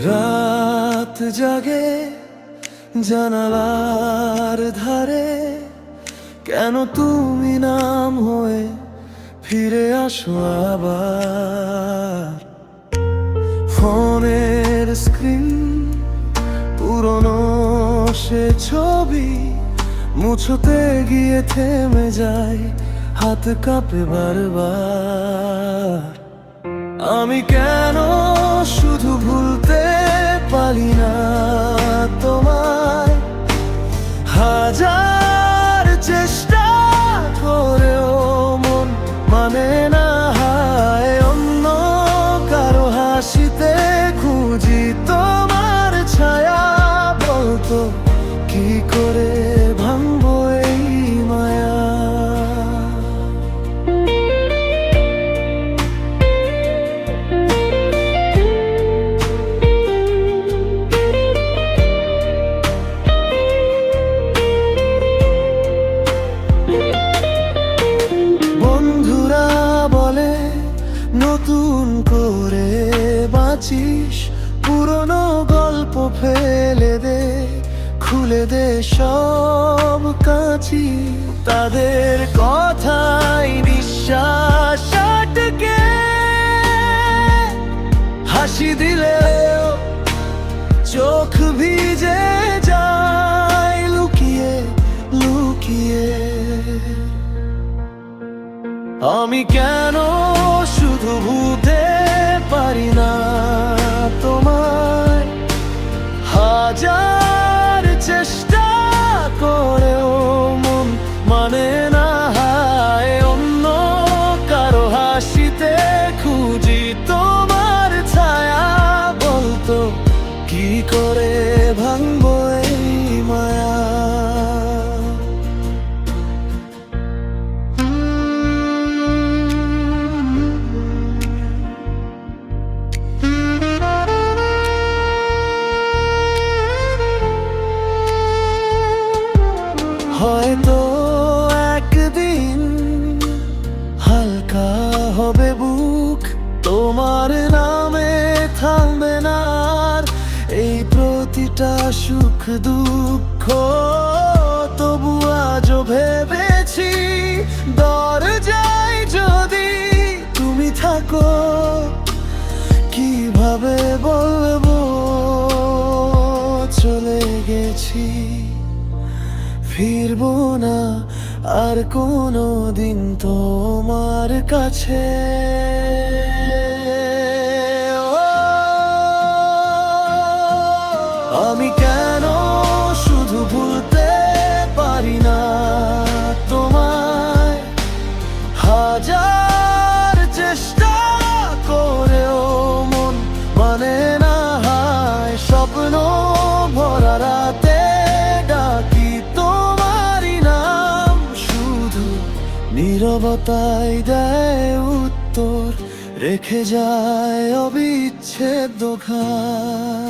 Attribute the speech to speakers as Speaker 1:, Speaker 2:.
Speaker 1: রাত জাগে জানালার ধারে, কেন তুমি নাম হয়ে ফিরে আসো আবার। ফোনের স্ক্রিন পুরনো সে ছবি মুছোতে গিয়ে থেমে যায়, হাত কাঁপে বারবার। আমি কেন শুধু ভুলতে পারি না তোমায়, হাজার চেষ্টা করেও মন মানে না। হায় অন্য কারো হাসিতে খুঁজি তোমার ছায়া, বলতো কি করে ভাঙবো এই মায়া। বন্ধুরা বলে নতুন করে বাঁচিস, পুরনো গল্প ফেলে দে, খুলে দে সব কাঁচি। তাদের কথাই নিঃশ্বাস আটকে, হাসি দিলেও চোখ ভিজে যায় লুকিয়ে লুকিয়ে। আমি কেন শুধু ভুলতে পারি না তোমায়, হাজার চেষ্টা করেও মন মানে না। হায় অন্য কারো হাসিতে খুঁজি তোমার ছায়া, বলতো কি করে ভাঙবো এই মায়া। হয়তো একদিন হালকা হবে বুক, তোমার নামে থামবে না আর এই প্রতিটা সুখ দুঃখ। তবু আজও ভেবেছি দরজায় যদি তুমি থাকো, কিভাবে বলবো চলে গেছি, ফিরবো না আর কোনো দিন তোমার কাছে। আমি কেন শুধু ভুলতে পারি না তোমায়, হাজার চেষ্টা করেও মন মানে না। হায় স্বপ্ন ভরা রাতে ডাকি তোমারই নাম, শুধু নীরবতায় দেয় উত্তর, রেখে যায় অবিচ্ছেদ্য ঘাম।